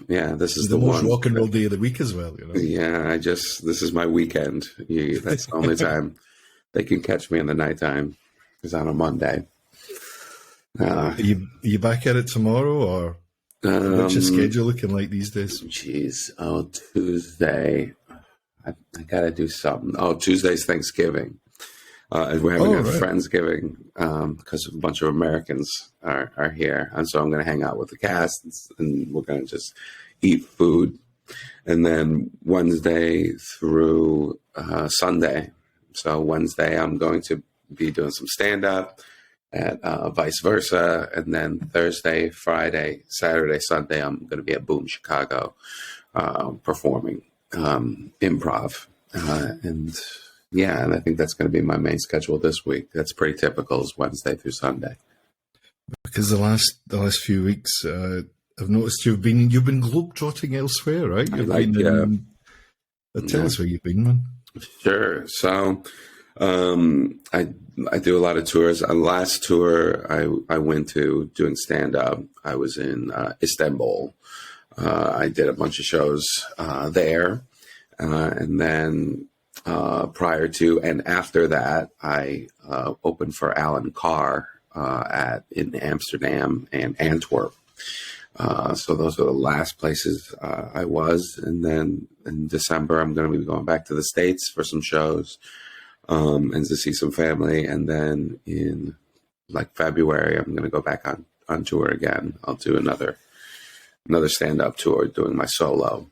Yeah, this is the most one. rock and roll day of the week as well. Yeah, this is my weekend. That's the only time they can catch me in the nighttime is on a Monday. Are you back at it tomorrow, or what's your schedule looking like these days? Tuesday. I gotta do something. Tuesday's Thanksgiving. We're having a Friendsgiving because a bunch of Americans are here. And so I'm going to hang out with the cast and we're going to just eat food. And then Wednesday through Sunday. So Wednesday, I'm going to be doing some stand-up at Vice Versa. And then Thursday, Friday, Saturday, Sunday, I'm going to be at Boom Chicago performing improv. And I think that's going to be my main schedule this week. That's pretty typical, is Wednesday through Sunday. Because the last few weeks, I've noticed you've been globetrotting elsewhere, right? Tell us where you've been, man. Sure. So I do a lot of tours. Last tour I went to doing stand-up, I was in Istanbul. I did a bunch of shows there. And then prior to and after that, I opened for Alan Carr in Amsterdam and Antwerp. So those are the last places I was. And then in December, I'm going to be going back to the States for some shows and to see some family. And then in February, I'm going to go back on tour again. I'll do another stand-up tour doing my solo.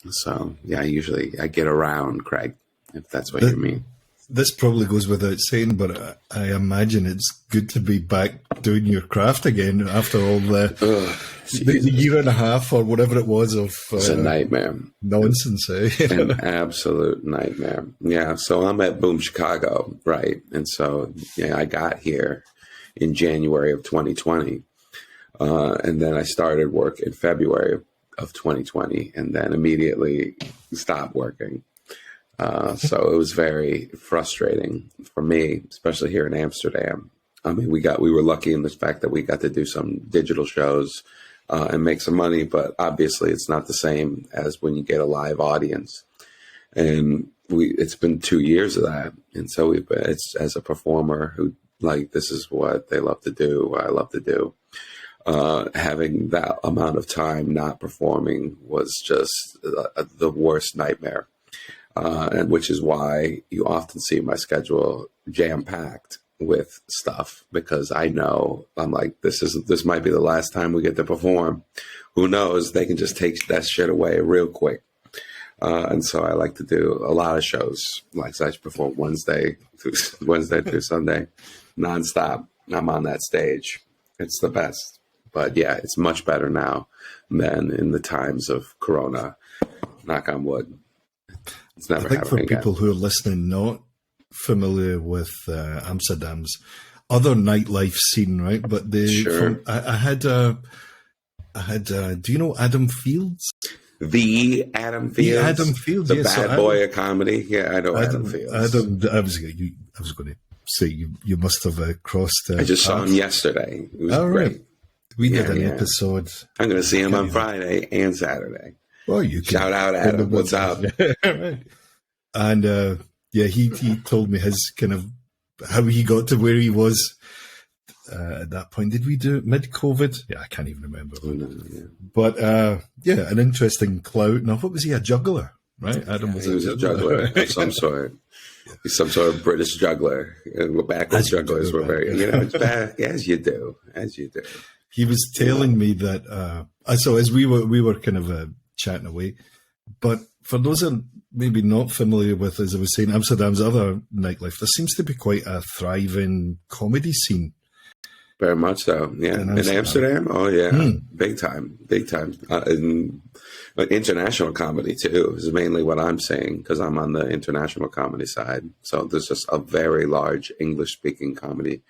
So yeah, I get around, Craig, if that's what you mean. This probably goes without saying, but I imagine it's good to be back doing your craft again after all the year and a half or whatever it was of it's a nightmare. Nonsense, eh? An absolute nightmare. Yeah. So I'm at Boom Chicago, right? And so I got here in January of 2020, and then I started work in February of 2020, and then immediately stopped working. So it was very frustrating for me, especially here in Amsterdam. I mean, we were lucky in the fact that we got to do some digital shows and make some money, but obviously it's not the same as when you get a live audience. And it's been 2 years of that, and so it's as a performer who this is what they love to do, what I love to do. Having that amount of time not performing was just the worst nightmare. And which is why you often see my schedule jam-packed with stuff, because I know I'm like, this might be the last time we get to perform. Who knows? They can just take that shit away real quick. And so I like to do a lot of shows. I perform Wednesday through Sunday, nonstop. I'm on that stage. It's the best. But yeah, it's much better now than in the times of Corona. Knock on wood. It's never happening for people who are listening, not familiar with Amsterdam's other nightlife scene, right? But I had. Do you know Adam Fields? The Adam Fields. Yeah, Adam Fields, the bad boy of comedy. Yeah, I know Adam Fields. I was going to say you must have crossed. I just saw him yesterday. It was great. Right. We did an episode. I'm going to see him on Friday and Saturday. Well, you can shout out Adam. What's up? Right. And he told me his kind of how he got to where he was at that point. Did we do it mid-COVID? Yeah, I can't even remember. But an interesting clout. Now, what was he? A juggler, right? Adam was a juggler of some sort. He's some sort of British juggler. Backwards jugglers were very, it's bad, as you do. He was telling me that. So as we were kind of chatting away, but for those who are maybe not familiar with, as I was saying, Amsterdam's other nightlife, there seems to be quite a thriving comedy scene. Very much so, yeah. In Amsterdam? Oh, yeah. Big time. International comedy, too, is mainly what I'm saying, because I'm on the international comedy side. So there's just a very large English-speaking comedy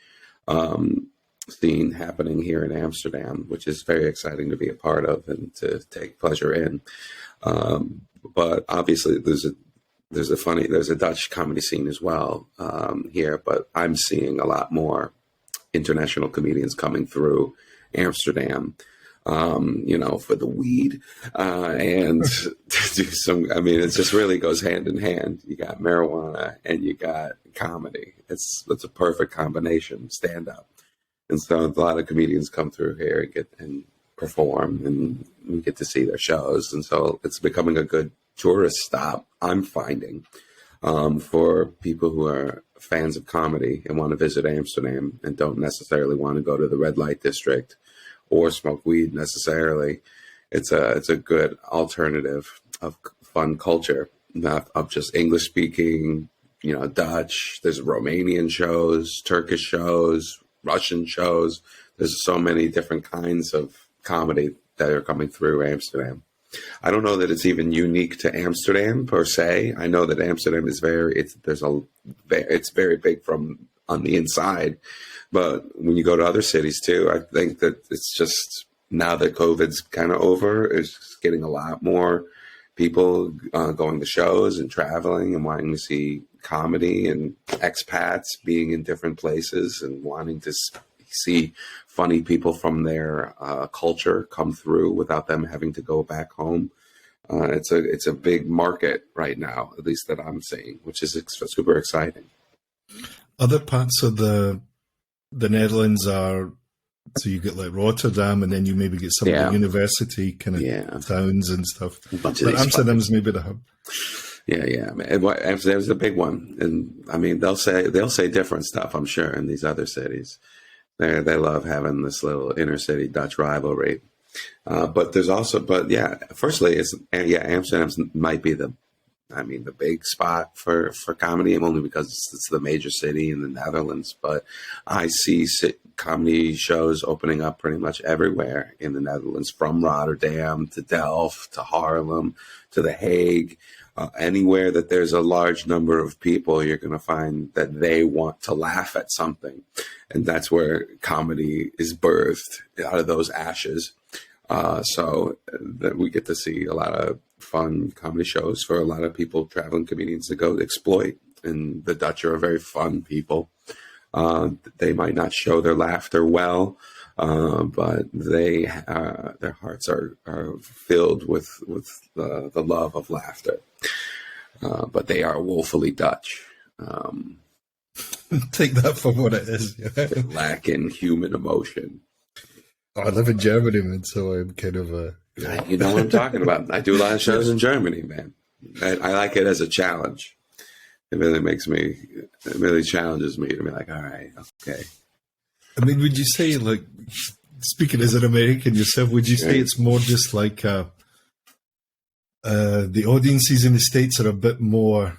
scene happening here in Amsterdam, which is very exciting to be a part of and to take pleasure in. But obviously there's a Dutch comedy scene as well here, but I'm seeing a lot more international comedians coming through Amsterdam. for the weed, and to do some, I mean, it just really goes hand in hand. You got marijuana and you got comedy. It's a perfect combination, stand up. And so a lot of comedians come through here and perform, and we get to see their shows. And so it's becoming a good tourist stop, I'm finding, for people who are fans of comedy and want to visit Amsterdam and don't necessarily want to go to the red light district or smoke weed necessarily. It's a good alternative of fun culture, not of just English speaking, Dutch. There's Romanian shows, Turkish shows, Russian shows. There's so many different kinds of comedy that are coming through Amsterdam. I don't know that it's even unique to Amsterdam per se. I know that Amsterdam is it's very big from on the inside, but when you go to other cities too, I think that it's just now that COVID's kind of over, it's getting a lot more people going to shows and traveling and wanting to see comedy, and expats being in different places and wanting to see funny people from their culture come through without them having to go back home. It's a big market right now, at least that I'm seeing, which is super exciting. Other parts of the Netherlands are, so you get like Rotterdam, and then you maybe get some of the university kind of towns and stuff. But Amsterdam's maybe the hub. Yeah. Amsterdam's the big one, and I mean they'll say different stuff, I'm sure, in these other cities. They love having this little inner city Dutch rivalry. Firstly, Amsterdam might be the big spot for comedy, only because it's the major city in the Netherlands. But I see comedy shows opening up pretty much everywhere in the Netherlands, from Rotterdam to Delft to Haarlem to The Hague. Anywhere that there's a large number of people, you're going to find that they want to laugh at something. And that's where comedy is birthed out of those ashes. So that we get to see a lot of fun comedy shows for a lot of people, traveling comedians, to go exploit. And the Dutch are very fun people. They might not show their laughter well, but their hearts are filled with the love of laughter. But they are woefully Dutch. Take that for what it is. They lack in human emotion. I live in Germany, man, so I'm kind of You know what I'm talking about. I do a lot of shows in Germany, man. I like it as a challenge. It really challenges me to be like, all right, okay. I mean, would you say, like, speaking as an American yourself, would you say it's more just like the audiences in the States are a bit more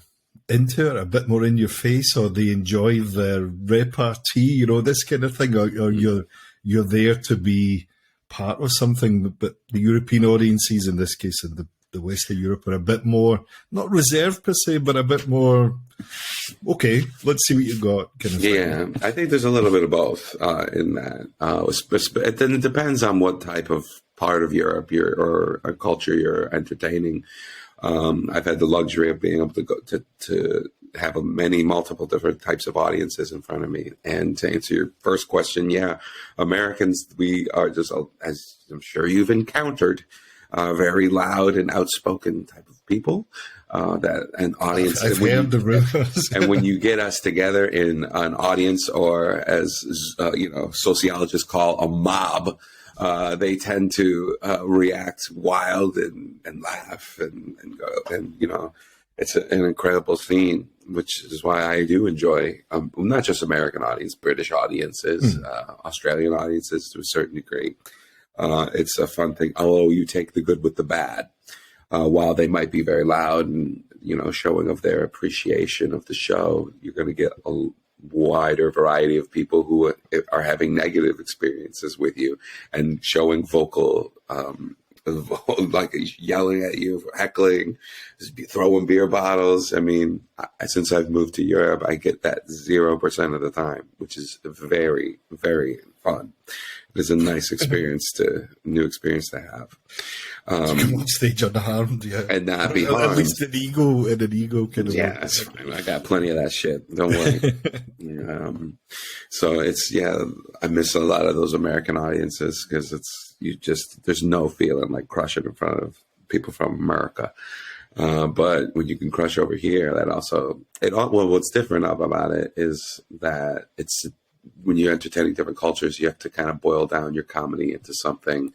into it, a bit more in your face, or they enjoy the repartee, this kind of thing, or you're there to be part of something, but the European audiences, in this case, in the West of Europe, are a bit more, not reserved per se, but a bit more, okay, let's see what you've got, kind of thing. Yeah, I think there's a little bit of both in that. It depends on what type of part of Europe or a culture you're entertaining. I've had the luxury of being able to go to have multiple different types of audiences in front of me. And to answer your first question, Americans, we are just, as I'm sure you've encountered, very loud and outspoken type of people. An audience. I've heard the rumors. And when you get us together in an audience, or as sociologists call a mob, they tend to react wild and laugh and go, and it's an incredible scene, which is why I do enjoy not just American audience, British audiences, Australian audiences to a certain degree. It's a fun thing. Although you take the good with the bad, while they might be very loud and showing of their appreciation of the show, you're going to get a wider variety of people who are having negative experiences with you and showing vocal, like yelling at you, heckling, throwing beer bottles. I mean, since I've moved to Europe, I get that 0% of the time, which is very, very fun. It's a nice new experience to have. One stage unharmed, and not be harmed. At least an ego kind of. Yeah, that's fine. I got plenty of that shit. Don't worry. So I miss a lot of those American audiences because it's there's no feeling like crushing in front of people from America. But when you can crush over here, what's different about it is that when you're entertaining different cultures, you have to kind of boil down your comedy into something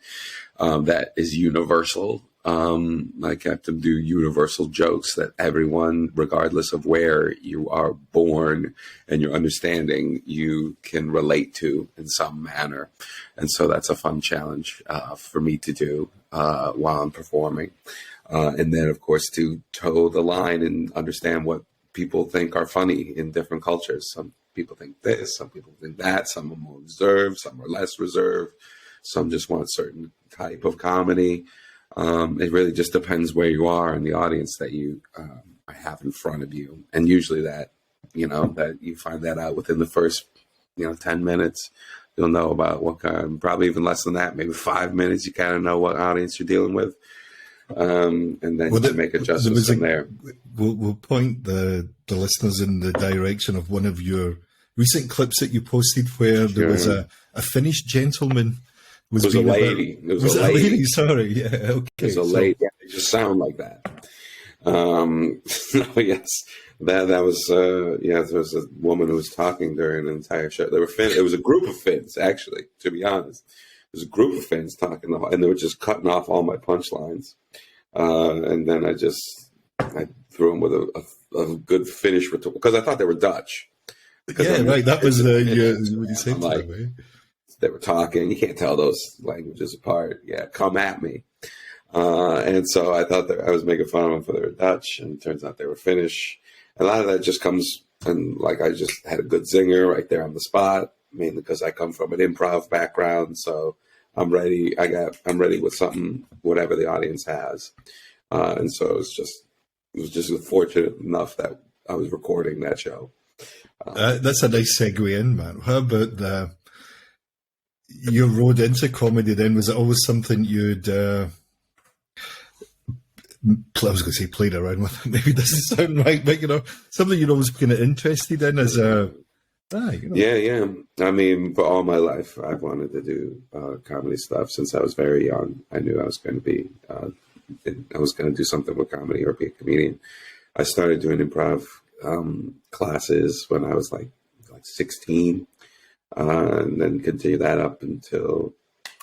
that is universal. Like you have to do universal jokes that everyone, regardless of where you are born and your understanding, you can relate to in some manner. And so that's a fun challenge for me to do while I'm performing. And then, of course, to toe the line and understand what people think are funny in different cultures. Some people think this, some people think that, some are more reserved, some are less reserved, some just want a certain type of comedy. It really just depends where you are and the audience that you have in front of you. And usually that you find that out within the first, 10 minutes. You'll know about what kind, probably even less than that, maybe 5 minutes. You kind of know what audience you're dealing with. And then you make adjustments from there. We'll point the listeners in the direction of one of your recent clips that you posted where there was a Finnish gentleman. It was a lady. It was a lady. Sorry. Yeah. Okay. It was a lady. Yeah, they just sound like that. Yes. That was, there was a woman who was talking during an entire show. There were It was a group of Finns, actually, to be honest. There's a group of Finns talking, and they were just cutting off all my punchlines. And then I threw them with a good Finnish retort because I thought they were Dutch. Right. That was what you said to them, right? They were talking. You can't tell those languages apart. Yeah, come at me. And so I thought that I was making fun of them for they were Dutch, and it turns out they were Finnish. And a lot of that just comes, and I just had a good zinger right there on the spot, mainly because I come from an improv background. So I'm ready. I'm ready with something, whatever the audience has. And so it was just fortunate enough that I was recording that show. That's a nice segue in, man. How about your road into comedy then? Was it always something you'd, I was going to say played around with? Maybe it doesn't sound right, but, something you'd always been interested in as a... Yeah. I mean, for all my life, I've wanted to do comedy stuff since I was very young. I knew I was going to be, I was going to do something with comedy or be a comedian. I started doing improv classes when I was like 16, and then continued that up until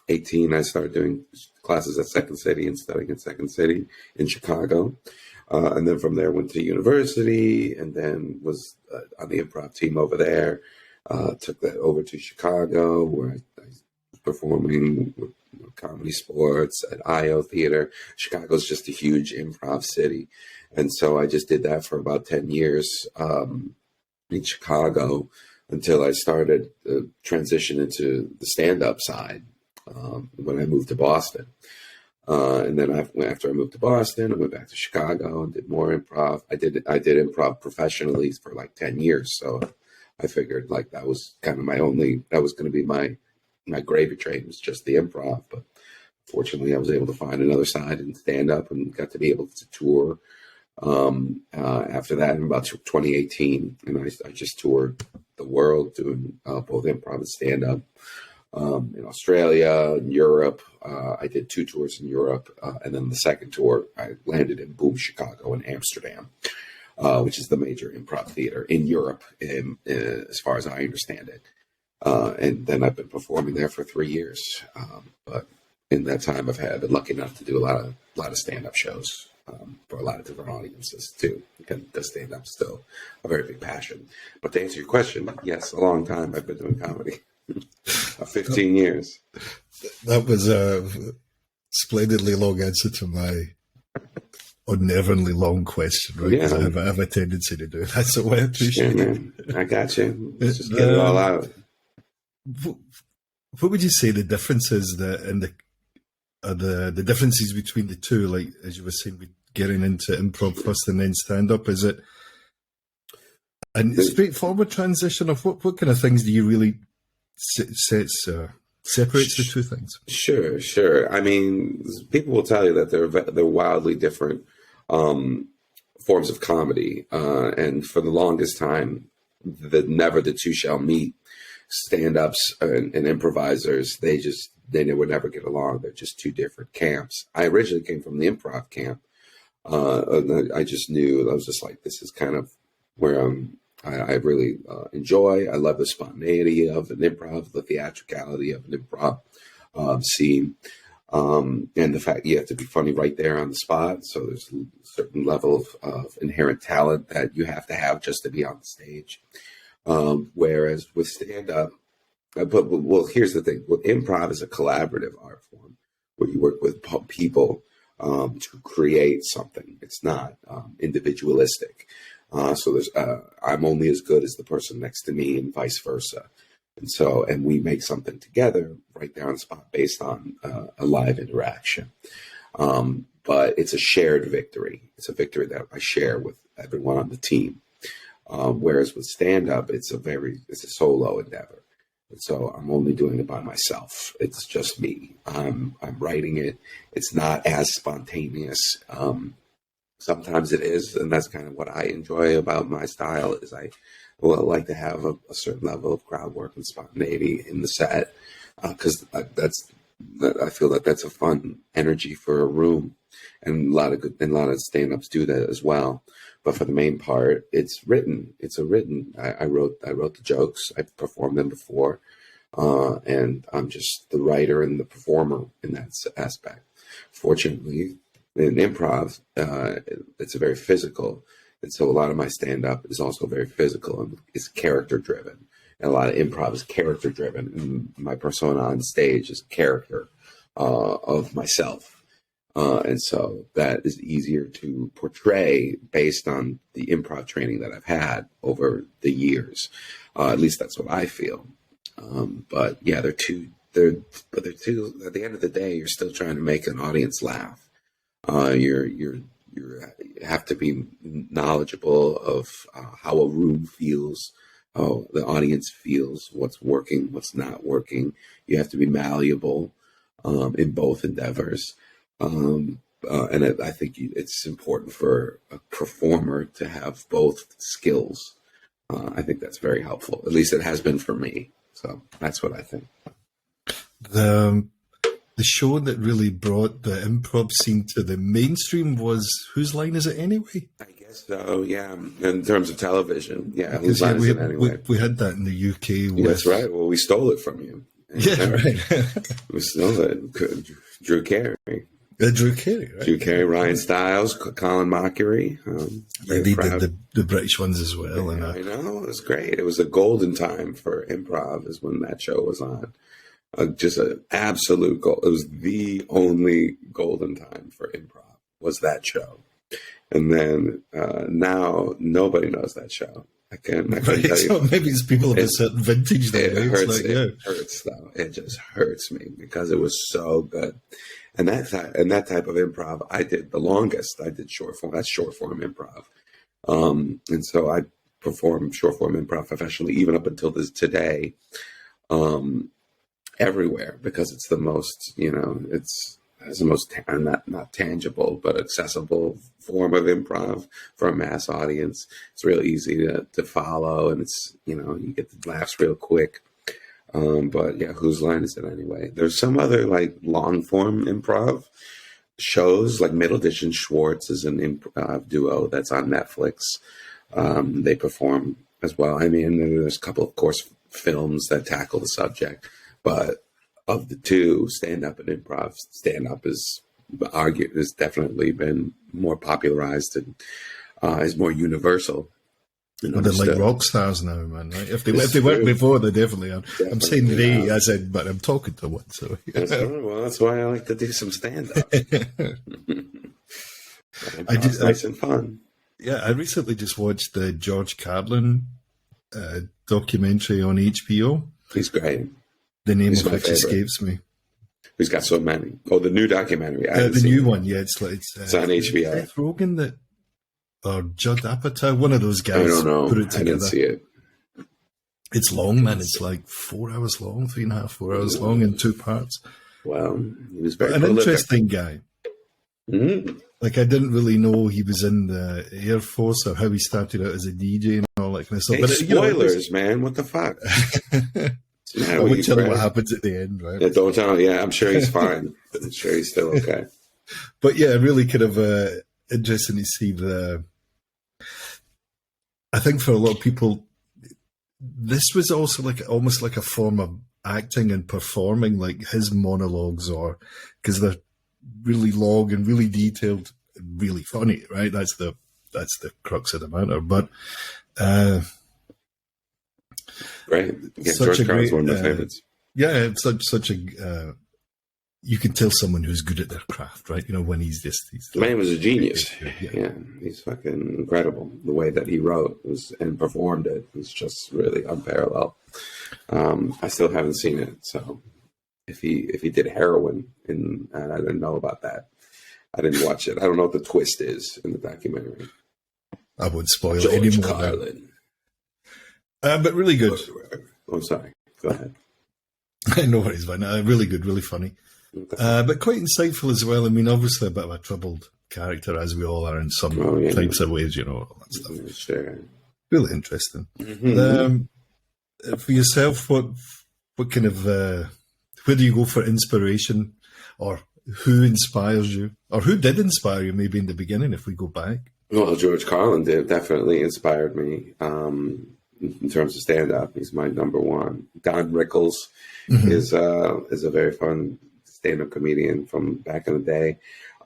18. I started doing classes at Second City and studying at Second City in Chicago. And then from there went to university and then was on the improv team over there. Took that over to Chicago where I was performing with Comedy Sports at IO Theater. Chicago's just a huge improv city. And so I just did that for about 10 years in Chicago until I started transition into the stand-up side when I moved to Boston. And then after I moved to Boston, I went back to Chicago and did more improv. I did improv professionally for like 10 years. So I figured like that was kind of that was going to be my gravy train, was just the improv. But fortunately, I was able to find another side and stand up and got to be able to tour after that in about 2018. And I just toured the world doing both improv and stand up. In Australia, in Europe. I did 2 tours in Europe. And then the second tour, I landed in Boom, Chicago in Amsterdam, which is the major improv theater in Europe, as far as I understand it. And then I've been performing there for 3 years. But in that time, I've been lucky enough to do a lot of stand-up shows for a lot of different audiences, too. Because stand-up is still a very big passion. But to answer your question, yes, a long time I've been doing comedy. 15 years. That was a splendidly long answer to my unnervingly long question, right? Yeah. I have a tendency to do that, so I appreciate it. I got you. Let's just get it all out. What would you say the differences the differences between the two? Like as you were saying, with getting into improv first and then stand up, is it a straightforward transition of what kind of things do you really separates the two things? Sure. I mean, people will tell you that they're wildly different forms of comedy, and for the longest time, never the two shall meet. stand-ups and improvisers, they would never get along. They're just two different camps. I originally came from the improv camp. And I just knew, I was just like, this is kind of where I really enjoy. I love the spontaneity of an improv, the theatricality of an improv scene. And the fact you have to be funny right there on the spot. So there's a certain level of inherent talent that you have to have just to be on the stage. Whereas with stand-up, well, here's the thing. Well, improv is a collaborative art form where you work with people to create something. It's not individualistic. So there's I'm only as good as the person next to me and vice versa. And we make something together right there on the spot based on a live interaction. But it's a shared victory. It's a victory that I share with everyone on the team. Whereas with stand-up, it's a solo endeavor. And so I'm only doing it by myself. It's just me. I'm writing it. It's not as spontaneous. Sometimes it is, and that's kind of what I enjoy about my style. Is I like to have a certain level of crowd work and spontaneity in the set, because I feel that that's a fun energy for a room, and a lot of stand-ups do that as well. But for the main part, it's written. I wrote the jokes. I performed them before, and I'm just the writer and the performer in that aspect. Fortunately, in improv, it's a very physical, and so a lot of my stand-up is also very physical and is character-driven. And a lot of improv is character-driven, and my persona on stage is a character of myself. And so that is easier to portray based on the improv training that I've had over the years. At least that's what I feel. But yeah, they're two, at the end of the day, you're still trying to make an audience laugh. You have to be knowledgeable of how a room feels, how the audience feels, what's working, what's not working. You have to be malleable in both endeavors. And I think it's important for a performer to have both skills. I think that's very helpful. At least it has been for me. So that's what I think. The show that really brought the improv scene to the mainstream was Whose Line Is It Anyway? I guess so, yeah. In terms of television, yeah. Whose Line Is It Anyway? We had that in the UK. That's right. Well, we stole it from you. Yeah, right. We stole it. Drew Carey. Drew Carey, right? Drew Carey, Ryan Stiles, Colin Mockery. They did the British ones as well. Yeah, I know. It was great. It was a golden time for improv is when that show was on. Just an absolute gold. It was the only golden time for improv was that show. And then now nobody knows that show. I can tell you. So maybe it's people of a certain vintage. It hurts though. It just hurts me because it was so good. And that type of improv, I did the longest. I did short form. That's short form improv. And so I perform short form improv professionally, even up until today, everywhere, because it's the most, it's the most not tangible but accessible form of improv for a mass audience. It's real easy to follow, and it's you get the laughs real quick. But yeah, Whose Line Is It Anyway? There's some other like long form improv shows, like Middleditch and Schwartz is an improv duo that's on Netflix. They perform as well. I mean, there's a couple, of course, films that tackle the subject, but of the two, stand-up and improv, stand-up is definitely been more popularized and is more universal. Well, they're like rock stars now, man. Right? If they weren't before, they definitely are. Definitely I'm saying they, as in, but I'm talking to one. So that's well, that's why I like to do some stand-up. Nice and fun. Yeah, I recently just watched the George Carlin documentary on HBO. He's great. The name of which escapes me. He's got so many. Oh, the new documentary. The new one, yeah. It's on HBO. Seth Rogen or Judd Apatow, one of those guys. I don't know. Put it together. I didn't see it. It's long, man. It's like 4 hours long, 3.5, 4 hours long in 2 parts. Well, he was very prolific. Interesting guy. Mm-hmm. Like, I didn't really know he was in the Air Force or how he started out as a DJ and all that kind of stuff. Hey, But spoilers, man! What the fuck? I won't tell you what happens at the end, right? Yeah, don't tell him. Yeah, I'm sure he's fine. I'm sure he's still okay. But yeah, really kind of interesting to see I think for a lot of people, this was also almost like a form of acting and performing, like his monologues, or because they're really long and really detailed and really funny, right? That's the crux of the matter. But right, yeah, George Carl's one of my favorites. Yeah, it's such a you can tell someone who's good at their craft, right? When he's the man was a genius. Yeah, he's fucking incredible. The way that he wrote and performed it was just really unparalleled. I still haven't seen it, so if he did heroin, and I didn't know about that. I didn't watch it. I don't know what the twist is in the documentary. I won't spoil George it anymore. Carlin. But really good. I'm sorry. Go ahead. No worries, man. Really good, really funny. But quite insightful as well. I mean, obviously a bit of a troubled character, as we all are in some types of ways, all that stuff. Sure. Really interesting. For yourself, what kind of, where do you go for inspiration, or who inspires you, or who did inspire you maybe in the beginning, if we go back? Well, George Carlin definitely inspired me in terms of stand-up. He's my number one. Don Rickles is a very fun stand-up comedian from back in the day.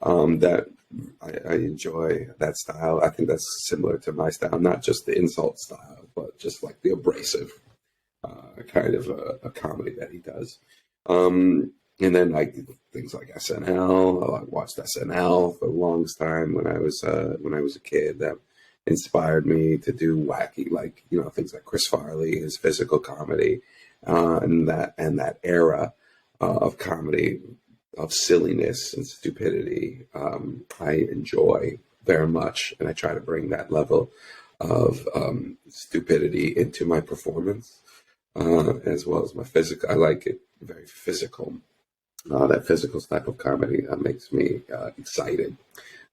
That I enjoy that style. I think that's similar to my style, not just the insult style, but just like the abrasive kind of a comedy that he does. And then like things like SNL. I watched SNL for the longest time when I was a kid. That inspired me to do wacky, things like Chris Farley, his physical comedy, and that era of comedy, of silliness and stupidity. I enjoy very much, and I try to bring that level of stupidity into my performance, as well as my physical. I like it very physical. That physical type of comedy makes me excited.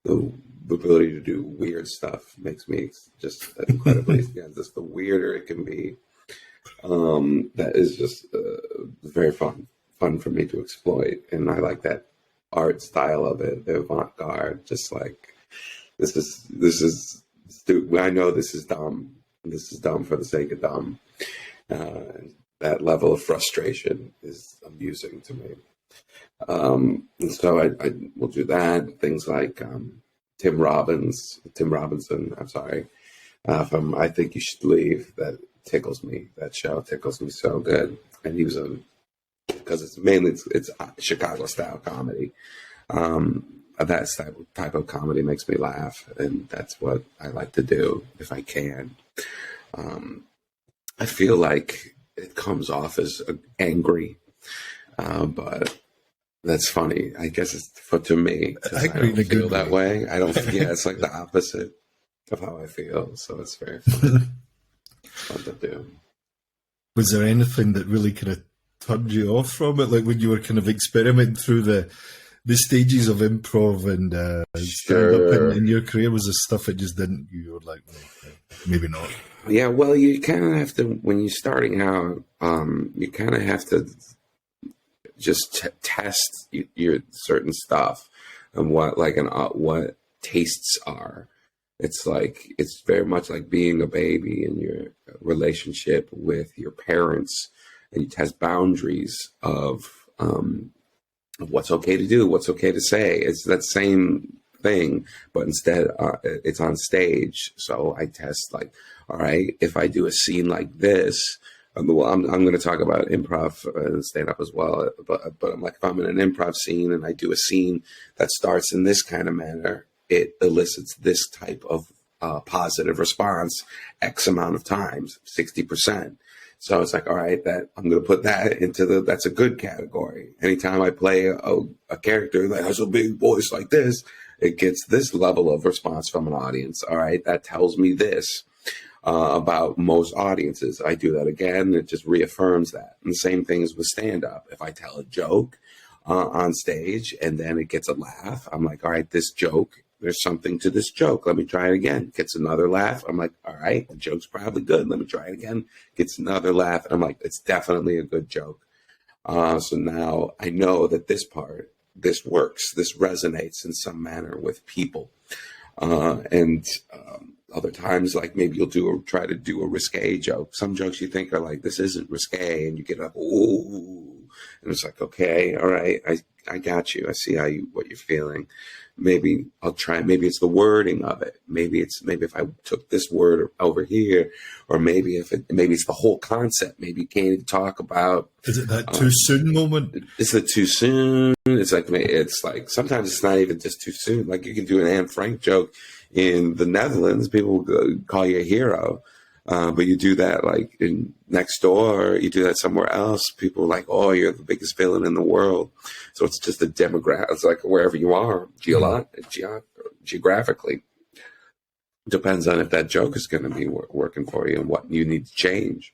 The ability to do weird stuff makes me just incredibly, just the weirder it can be. That is just very fun for me to exploit. And I like that art style of it, the avant-garde, just like, this is stupid. I know this is dumb. This is dumb for the sake of dumb. That level of frustration is amusing to me. And so I will do that. Things like Tim Robinson, I'm sorry, from I Think You Should Leave. That tickles me. That show tickles me so good. And he was because it's Chicago style comedy. That type of comedy makes me laugh, and that's what I like to do if I can. I feel like it comes off as angry, but that's funny. I guess it's to me. I don't feel that way. I don't. Yeah, it's like the opposite of how I feel. So it's very fun to do. Was there anything that really kind of turned you off from it, like when you were kind of experimenting through the stages of improv and stand-up in your career? Was there stuff that just didn't? You were like, maybe not. Yeah, well, you kind of have to, when you're starting out, you kind of have to just test your certain stuff and what tastes are. It's very much like being a baby in your relationship with your parents, and you test boundaries of what's okay to do, what's okay to say. It's that same thing, but instead it's on stage. So I test all right, if I do a scene like this, well, I'm going to talk about improv and stand up as well, but I'm like, if I'm in an improv scene and I do a scene that starts in this kind of manner, it elicits this type of positive response X amount of times, 60%. So it's like, all right, that I'm going to put that into that's a good category. Anytime I play a character that has a big voice like this, it gets this level of response from an audience. All right, that tells me this about most audiences. I do that again, it just reaffirms that. And the same thing is with stand-up. If I tell a joke on stage and then it gets a laugh, I'm like, all right, this joke there's something to this joke. Let me try it again. Gets another laugh. I'm like, all right, the joke's probably good. Let me try it again. Gets another laugh. I'm like, it's definitely a good joke. So now I know that this works. This resonates in some manner with people. And other times, like maybe you'll try to do a risque joke. Some jokes you think are like, this isn't risque, and you get up, ooh, and it's like, okay, all right, I got you. I see what you're feeling. Maybe I'll try. Maybe it's the wording of it. Maybe if I took this word over here, or maybe it's the whole concept. Maybe you can't even talk about. Is it that too soon moment? It's the too soon. It's like sometimes it's not even just too soon. Like you can do an Anne Frank joke in the Netherlands, people will call you a hero. But you do that like in next door, you do that somewhere else, people are like, oh, you're the biggest villain in the world. So it's just a demographic. It's like wherever you are, geographically. Depends on if that joke is going to be working for you and what you need to change.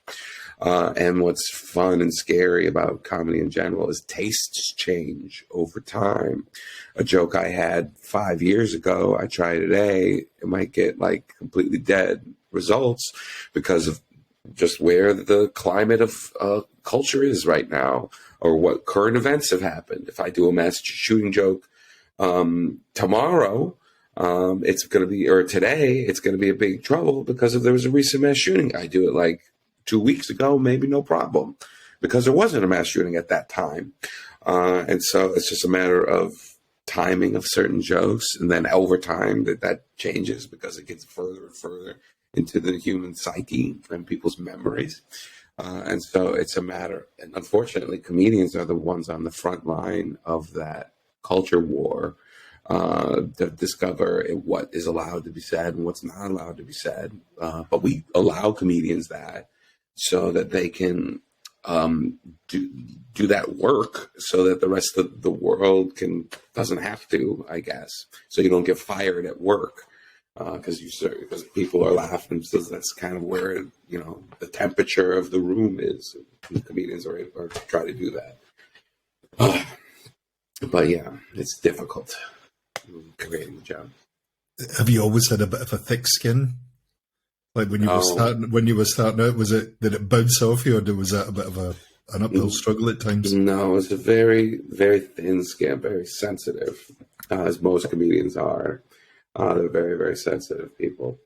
And what's fun and scary about comedy in general is tastes change over time. A joke I had 5 years ago, I try today, it might get like completely dead results because of just where the climate of culture is right now, or what current events have happened. If I do a mass shooting joke tomorrow, it's going to be, or today, it's going to be a big trouble because there was a recent mass shooting. I do it like 2 weeks ago, maybe no problem, because there wasn't a mass shooting at that time. And so it's just a matter of timing of certain jokes. And then over time that changes because it gets further and further into the human psyche and people's memories. And so it's a matter, and unfortunately, comedians are the ones on the front line of that culture war to discover what is allowed to be said and what's not allowed to be said. But we allow comedians that so that they can do that work so that the rest of the world doesn't have to, I guess. So you don't get fired at work. Because people are laughing, so that's kind of where the temperature of the room is. And comedians are try to do that, but yeah, it's difficult creating the job. Have you always had a bit of a thick skin? Like when you were starting out, did it bounce off you, or was that a bit of an uphill struggle at times? No, it's a very, very thin skin, very sensitive, as most comedians are. They're very, very sensitive people.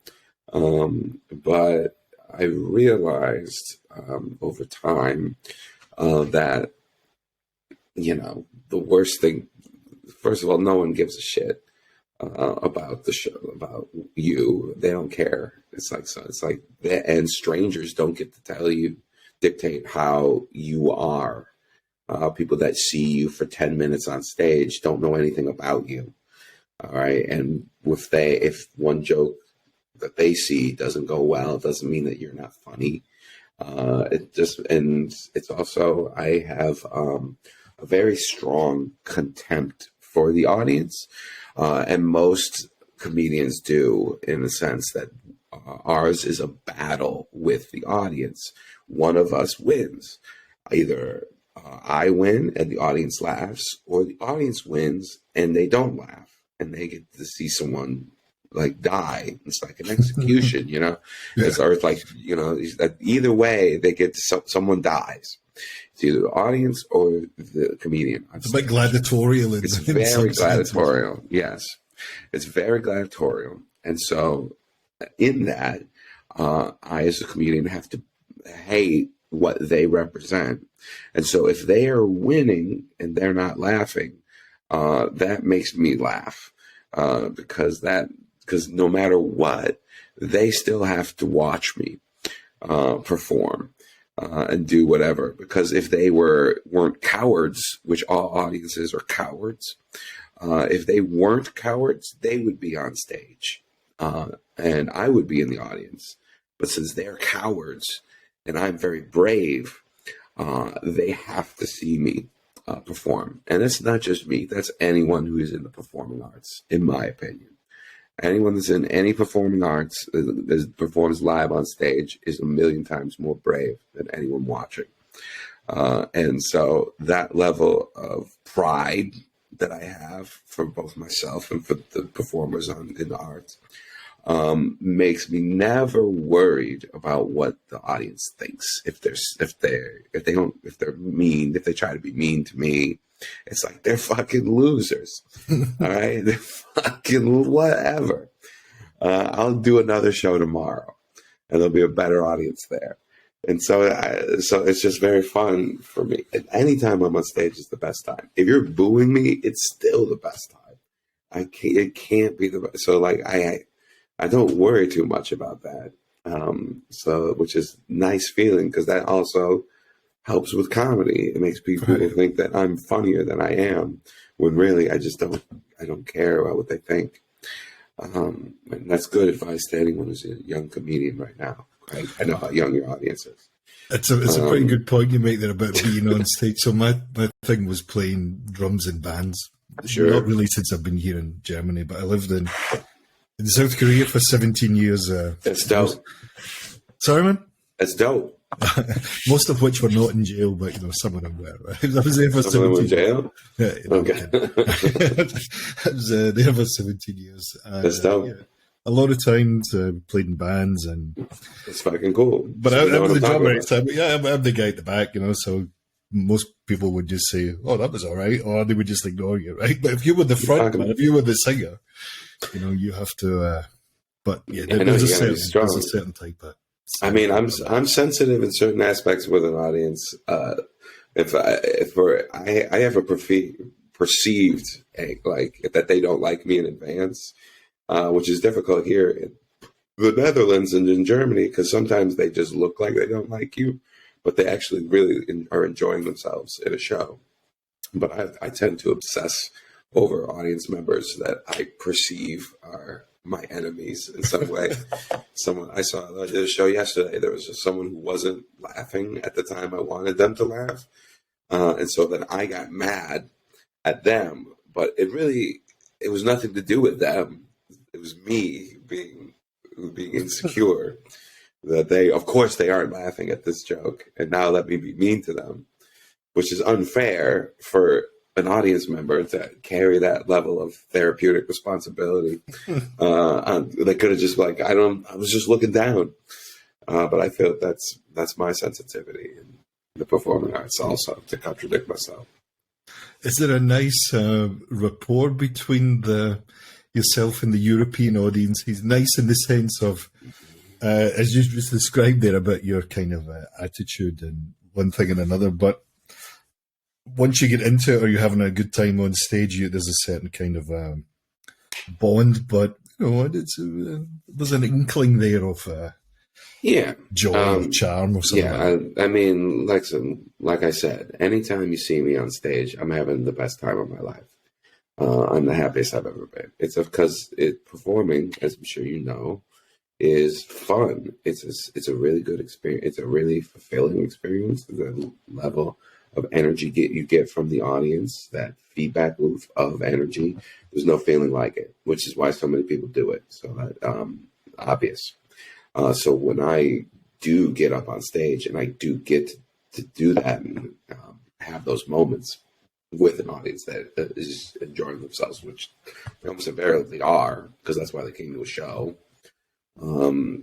But I realized over time that, the worst thing, first of all, no one gives a shit about the show, about you. They don't care. It's like, and strangers don't get to dictate how you are. People that see you for 10 minutes on stage don't know anything about you. All right. And if one joke that they see doesn't go well, it doesn't mean that you're not funny. It's also, I have a very strong contempt for the audience. And most comedians do, in the sense that ours is a battle with the audience. One of us wins. Either I win and the audience laughs, or the audience wins and they don't laugh. And they get to see someone like die. It's like an execution, Yeah. Or it's like, either way they get someone dies. It's either the audience or the comedian. It's like gladiatorial. It's very gladiatorial. Yes. It's very gladiatorial. And so in that, I as a comedian have to hate what they represent. And so if they are winning and they're not laughing, that makes me laugh, because no matter what, they still have to watch me perform and do whatever. Because if they weren't cowards, which all audiences are cowards, if they weren't cowards, they would be on stage, and I would be in the audience. But since they're cowards and I'm very brave, they have to see me perform. And that's not just me, that's anyone who is in the performing arts, in my opinion. Anyone that's in any performing arts that performs live on stage is a million times more brave than anyone watching. And so that level of pride that I have for both myself and for the performers in the arts makes me never worried about what the audience thinks. If they try to be mean to me, it's like they're fucking losers. All right, they're fucking whatever. I'll do another show tomorrow, and there'll be a better audience there. And so it's just very fun for me. And anytime I'm on stage is the best time. If you're booing me, it's still the best time. It can't be the best. So like I don't worry too much about that. Which is nice feeling, because that also helps with comedy. It makes people think that I'm funnier than I am, when really I don't care about what they think. And that's good advice to anyone who's a young comedian right now. Right? I know how young your audience is. It's a pretty good point you make there about being on stage. So my thing was playing drums in bands. Sure. Not really since I've been here in Germany, but I lived in South Korea for 17 years. That's dope. Sorry, man? That's dope. Most of which were not in jail, but some of them were. Right? I was there for 17 in jail? Yeah, okay. I was there for 17 years. And, that's dope. Yeah, a lot of times played in bands, and it's fucking cool. But I was the drummer next time. Yeah, I'm the guy at the back, so most people would just say, "Oh, that was all right," or they would just ignore you, right? But if you were the front man, if you were the singer, you have to. But yeah, there's a certain type of. I mean, I'm sensitive in certain aspects with an audience. If I have a perceived like that they don't like me in advance, which is difficult here in the Netherlands and in Germany, because sometimes they just look like they don't like you, but they actually really are enjoying themselves in a show. But I tend to obsess over audience members that I perceive are my enemies in some way. I did a show yesterday. There was someone who wasn't laughing at the time I wanted them to laugh. And so then I got mad at them, but it was nothing to do with them. It was me being insecure that of course they aren't laughing at this joke. And now let me be mean to them, which is unfair for an audience member to carry that level of therapeutic responsibility. They could have just I was just looking down. But I feel that's my sensitivity in the performing arts also, to contradict myself. Is there a nice rapport between yourself and the European audience? He's nice in the sense of, as you just described there about your kind of attitude and one thing and another, but once you get into it or you're having a good time on stage, there's a certain kind of bond, but there's an inkling there of joy or charm or something. Yeah, I mean, like I said, anytime you see me on stage, I'm having the best time of my life. I'm the happiest I've ever been. It's because performing, as I'm sure you know, is fun. It's a really good experience. It's a really fulfilling experience. The level of energy you get from the audience, that feedback loop of energy, there's no feeling like it, which is why so many people do it. So that obvious. So when I do get up on stage and I do get to do that and have those moments with an audience that is enjoying themselves, which they almost invariably are, because that's why they came to a show.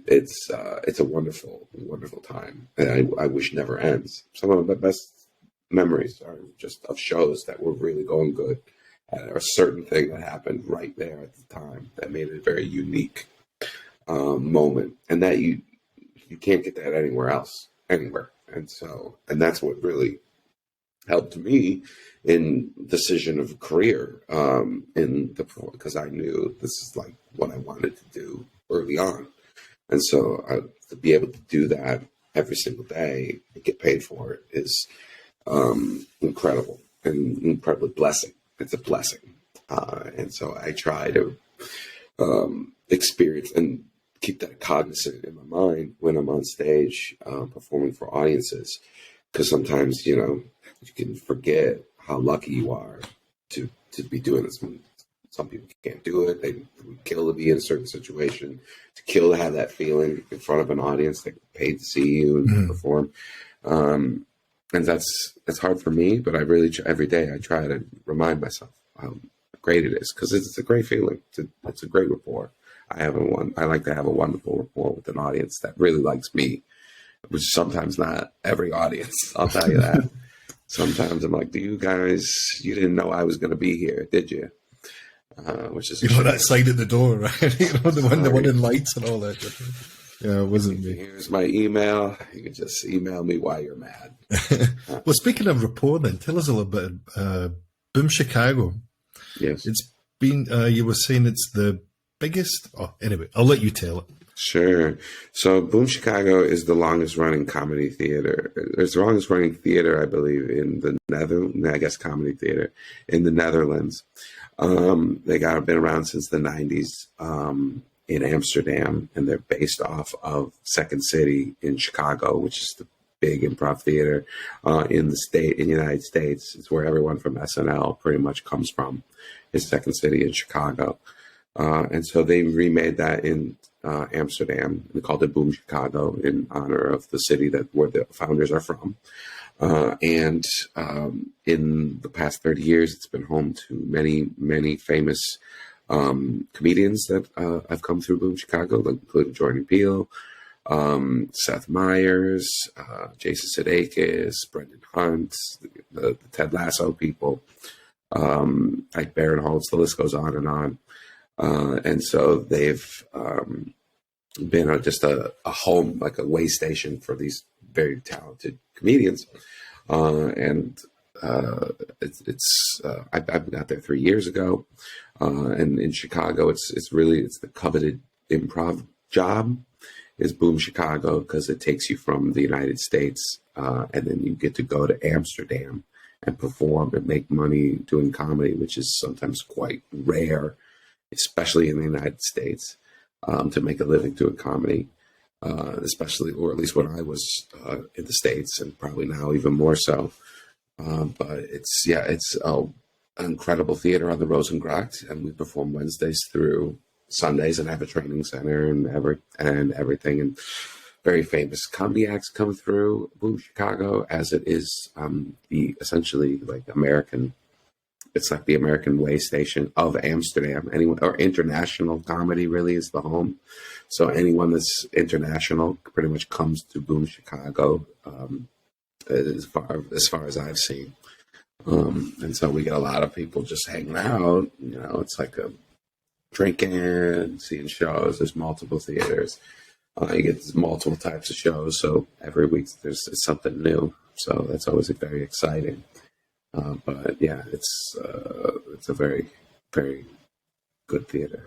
It's a wonderful, wonderful time, and I wish never ends. Some of my best memories are just of shows that were really going good, or a certain thing that happened right there at the time that made it a very unique moment, and that you can't get that anywhere. And that's what really helped me in decision of career, because I knew this is like what I wanted to do early on, and so to be able to do that every single day and get paid for it is incredible and incredibly blessing. It's a blessing, and so I try to experience and keep that cognizant in my mind when I'm on stage performing for audiences, because sometimes you can forget how lucky you are to be doing this. Some people can't do it. They would kill to be in a certain situation, to kill to have that feeling in front of an audience that paid to see you and perform. And that's hard for me, but I really every day I try to remind myself how great it is, because it's a great feeling. It's a great rapport. I like to have a wonderful rapport with an audience that really likes me, which is sometimes not every audience. I'll tell you that. Sometimes I'm like, you didn't know I was going to be here, did you? Which is that sign at the door, right? The one in lights and all that. Yeah, it wasn't me. Here's my email. You can just email me while you're mad. Well, speaking of rapport, then tell us a little bit. Boom Chicago. Yes, it's been. You were saying it's the biggest. Oh, anyway, I'll let you tell it. Sure. So Boom Chicago is the longest running comedy theater. It's the longest running theater, I believe, in the Netherlands. I guess comedy theater in the Netherlands. They been around since the 90s in Amsterdam, and they're based off of Second City in Chicago, which is the big improv theater in the United States. It's where everyone from SNL pretty much comes from, is Second City in Chicago. And so they remade that in Amsterdam. They called it Boom Chicago in honor of the city where the founders are from. And in the past 30 years, it's been home to many, many famous comedians that have come through Boom Chicago, including Jordan Peele, Seth Meyers, Jason Sudeikis, Brendan Hunt, the Ted Lasso people, Ike Barinholtz, the list goes on and on. And so they've been just a home, like a way station for these very talented comedians. And I got there 3 years ago. And in Chicago, it's the coveted improv job is Boom Chicago, because it takes you from the United States and then you get to go to Amsterdam and perform and make money doing comedy, which is sometimes quite rare, especially in the United States, to make a living doing comedy, especially, or at least when I was in the States, and probably now even more so. But it's an incredible theater on the Rosengracht, and we perform Wednesdays through Sundays and have a training center and everything. And very famous comedy acts come through Boom Chicago, as it is essentially like American. It's like the American way station of Amsterdam. Or international comedy really is the home. So anyone that's international pretty much comes to Boom Chicago, as far as I've seen. And so we get a lot of people just hanging out. It's like a drinking, seeing shows. There's multiple theaters. You get multiple types of shows. So every week there's something new. So that's always very exciting. But yeah, it's a very, very good theater.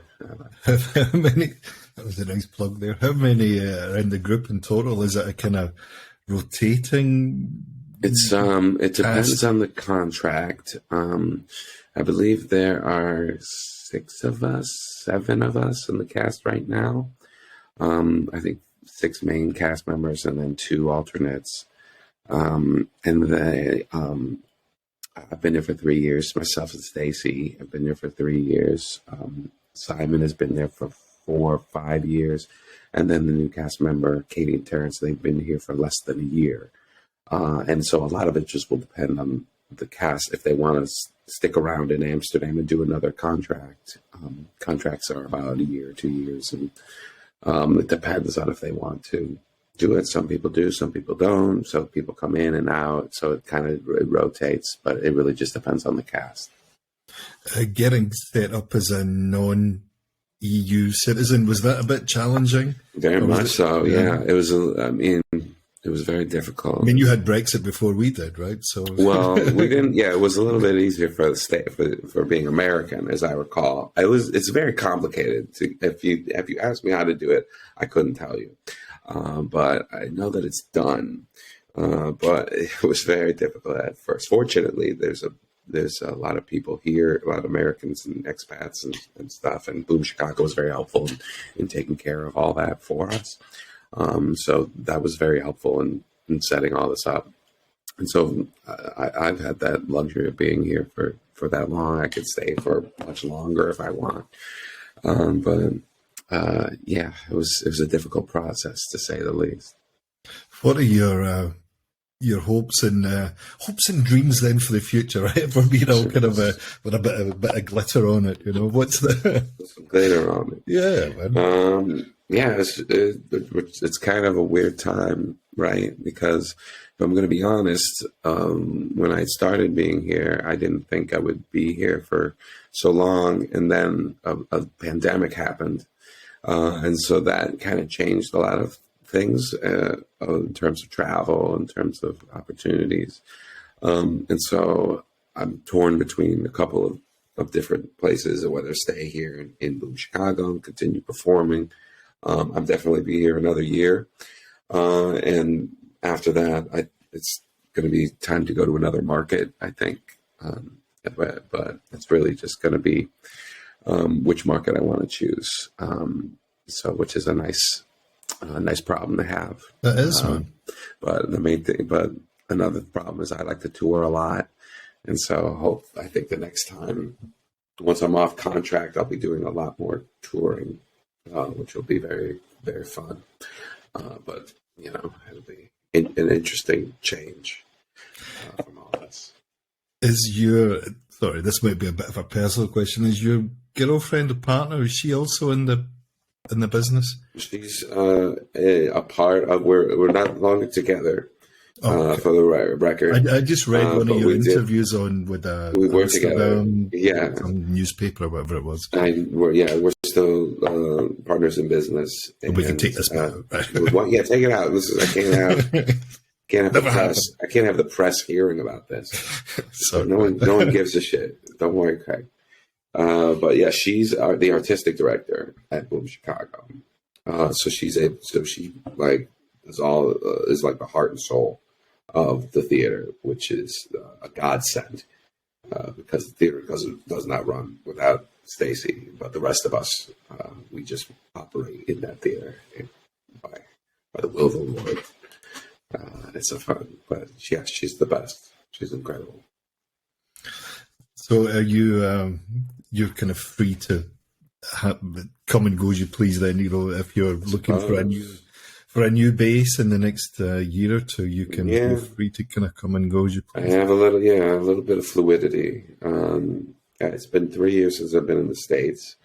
How many? That was a nice plug there. How many are in the group in total? Is it a kind of rotating? It depends on the contract. I believe there are 7 of us in the cast right now. I think 6 main cast members and then 2 alternates. And I've been there for 3 years. Myself and Stacy have been there for 3 years. Simon has been there for 4 or 5 years. And then the new cast member, Katie and Terrence, they've been here for less than a year. And so a lot of it just will depend on the cast if they want to stick around in Amsterdam and do another contract. Contracts are about a year, 2 years. And it depends on if they want to do it. Some people do, some people don't. So people come in and out. So it kind of rotates, but it really just depends on the cast. Getting set up as a non-EU citizen, was that a bit challenging? Very much so, yeah. It was, it was very difficult. I mean, you had Brexit before we did, right? So well, we didn't. Yeah, it was a little bit easier for the state for being American, as I recall. It's very complicated. If you asked me how to do it, I couldn't tell you. But I know that it's done. But it was very difficult at first. Fortunately, there's a lot of people here, a lot of Americans and expats and stuff. And Boom Chicago was very helpful in taking care of all that for us. So that was very helpful in setting all this up. And so I've had that luxury of being here for that long. I could stay for much longer if I want. Yeah, it was a difficult process, to say the least. What are your your hopes and dreams then for the future, right? For being all kind of with a bit of glitter on it, What's the Some glitter on it. Yeah, man. Yeah, it's kind of a weird time, right? Because if I'm going to be honest, when I started being here, I didn't think I would be here for so long, and then a pandemic happened, and so that kind of changed a lot of things in terms of travel, in terms of opportunities, and so I'm torn between a couple of different places, or whether stay here in Boom, Chicago, and continue performing. I'll definitely be here another year, and after that, it's going to be time to go to another market, I think. But it's really just going to be which market I want to choose. Which is a nice problem to have. That is, man. But the main thing, but another problem is I like to tour a lot, and so I think the next time, once I'm off contract, I'll be doing a lot more touring, which will be very, very fun. But it'll be an interesting change from all this. Sorry, this might be a bit of a personal question. Is your girlfriend or partner, is she also in the business? She's a part of. We're not longer together. Okay. For the record, I just read one of your interviews with we worked together. Yeah, some newspaper or whatever it was. We're still partners in business. We can take this out. Yeah, take it out. Can't have the press. I can't have the press hearing about this. So no one gives a shit. Don't worry, Craig. But yeah, she's the artistic director at Boom Chicago. So she like is like the heart and soul of the theater, which is a godsend, because the theater does not run without Stacy. But the rest of us, we just operate in that theater by the will of the Lord. It's so fun, but yeah, she's the best. She's incredible. So are you? You're kind of free to come and go as you please. Then if you're looking for a new base in the next year or two, you can be free to kind of come and go as you please. I have a little bit of fluidity. It's been 3 years since I've been in the States,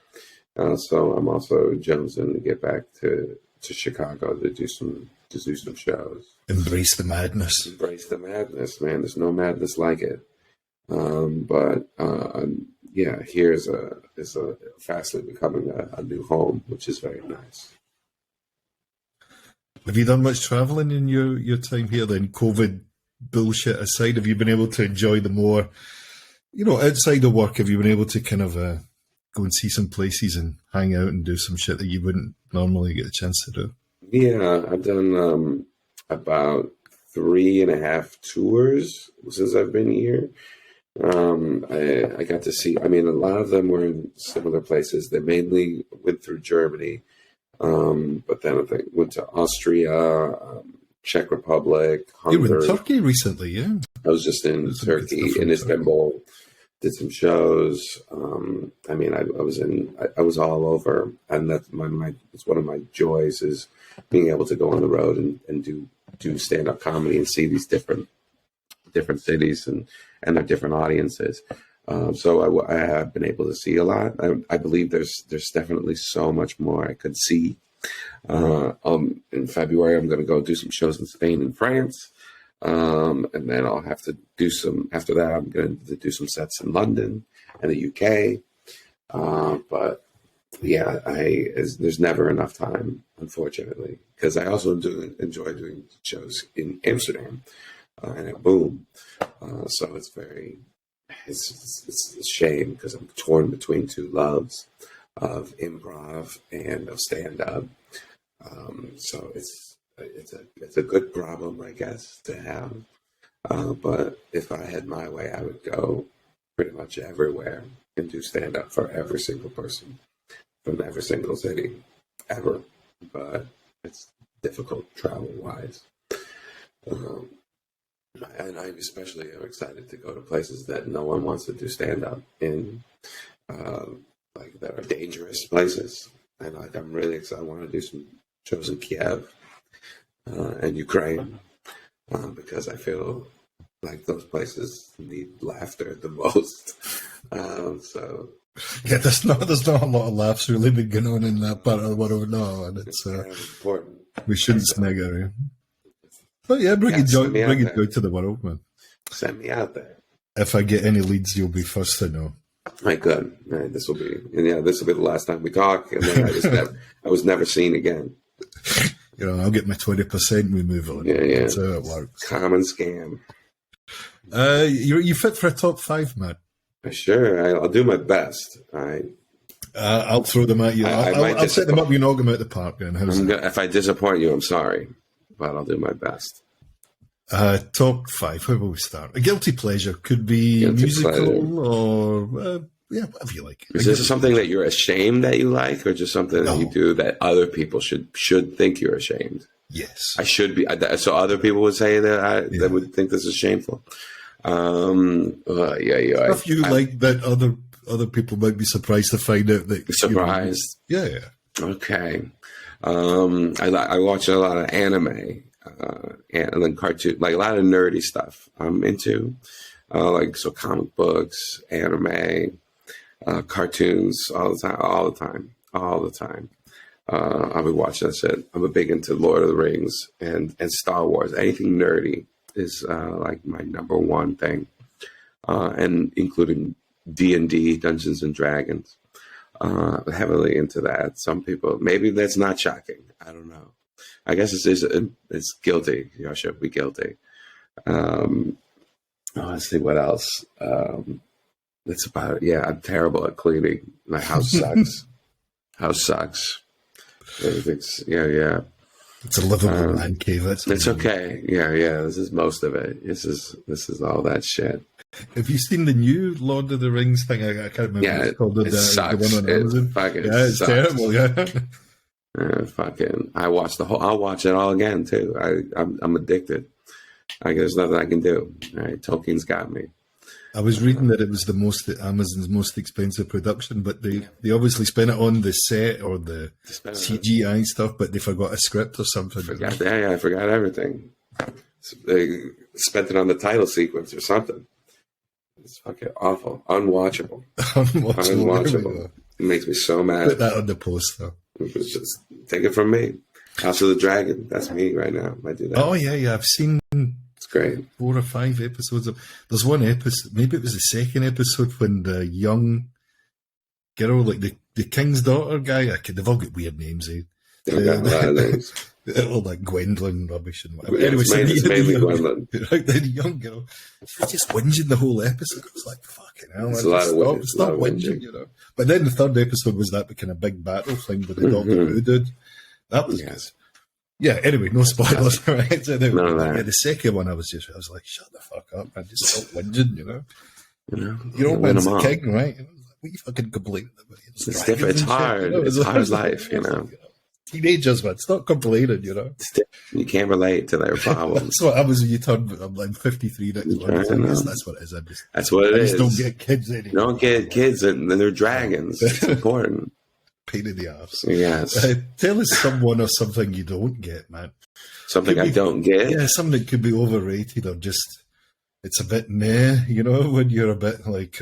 so I'm also jonesing to get back to Chicago to do some shows. Embrace the madness. Embrace the madness, man. There's no madness like it. Here is fastly becoming a new home, which is very nice. Have you done much traveling in your time here then? COVID bullshit aside, have you been able to enjoy the more, outside of work, have you been able to kind of go and see some places and hang out and do some shit that you wouldn't normally get a chance to do? Yeah, I've done about 3.5 tours since I've been here. I got to see, a lot of them were in similar places. They mainly went through Germany, but then I went to Austria, Czech Republic, Hungary. You were in Turkey recently, yeah? I was just in Turkey, in Istanbul, did some shows. I was all over, and that's it's one of my joys is being able to go on the road and do stand-up comedy and see these different cities and their different audiences. So I have been able to see a lot. I believe there's definitely so much more I could see. In February, I'm going to go do some shows in Spain and France. And then I'll have to do after that, I'm going to do some sets in London and the UK. But yeah, there's never enough time, unfortunately, because I also enjoy doing shows in Amsterdam and at Boom. So it's a shame because I'm torn between two loves of improv and of stand-up. So it's a good problem, I guess, to have. But if I had my way, I would go pretty much everywhere and do stand-up for every single person from every single city ever. But it's difficult travel-wise. And I especially am excited to go to places that no one wants to do stand-up in, like that are dangerous places. And I'm really excited. I want to do some shows in Kiev and Ukraine. because I feel like those places need laughter the most. So yeah, there's not a lot of laughs really been going on in that part of the world now, and it's important. we shouldn't snigger. But yeah, bring joy to the world, man. Send me out there. If I get any leads, you'll be first to know. Right, good. Right, this will be the last time we talk, and then I was never seen again. You know, I'll get my 20%. We move on. Yeah. That's how it works. Common scam. You fit for a top 5, Matt? Sure, I'll do my best. All right. I'll throw them at you. I'll set them up. You knock them out the park. Then if I disappoint you, I'm sorry, but I'll do my best. Top 5. Where will we start? A guilty pleasure could be musical or whatever you like. Is this something that you're ashamed that you like, or just something that you do that other people should think you're ashamed? Yes, I should be. So other people would say that that would think this is shameful. Stuff you like that other people might be surprised to find out that surprised. Yeah. Okay. I watch a lot of anime. And then cartoon, like a lot of nerdy stuff I'm into, so comic books, anime, cartoons, all the time. I'll be watching that shit. I'm big into Lord of the Rings and Star Wars. Anything nerdy is like my number one thing, and including D&D, Dungeons and Dragons. Heavily into that. Some people, maybe that's not shocking. I don't know. I guess it's guilty. I should be guilty. Let's see what else. That's about it. Yeah, I'm terrible at cleaning. My house sucks. House sucks. Everything's yeah. It's a livable man cave. It's okay. Yeah. This is most of it. This is all that shit. Have you seen the new Lord of the Rings thing? I can't remember what it's called. It sucks. The one on Amazon. It's sucks. Terrible. Yeah. I'll watch it all again too. I'm addicted. There's nothing I can do. All right, Tolkien's got me. I was reading that it was Amazon's most expensive production, but they obviously spent it on the set or the CGI stuff, but they forgot a script or something. I forgot everything. They spent it on the title sequence or something. It's fucking awful. Unwatchable. Unwatchable. It makes me so mad. Put that on the post though. Just take it from me. House of the Dragon. That's me right now. I do that. Oh yeah. I've seen. It's great. 4 or 5 episodes of. There's one episode. Maybe it was the second episode when the young girl, like the king's daughter guy. They've all got weird names. All like Gwendolyn rubbish and whatever. Anyway, it's mainly Gwendolyn. The young girl. She's just whinging the whole episode. It was like fucking hell. It's a lot of whinging. Stop whinging, you know. But then the third episode was that kind of big battle thing with the Doctor Who dude. That was good. Yeah, anyway, no spoilers, right? So none of that. Yeah, the second one, I was like, shut the fuck up, man. Just stop whinging, you know? You don't win the king, right? What you fucking complaining about? It's different. It's hard. It's hard life, you know? Teenagers, man, stop complaining, you know? You can't relate to their problems. That's what happens when you turn, I'm like 53 next month. That's what it is. That's what it is. Don't get kids anymore. You don't get kids, and they're dragons. It's important. Pain in the arse. Yes. Tell us someone or something you don't get, man. Something I don't get? Yeah, something that could be overrated or just, it's a bit meh, you know, when you're a bit like...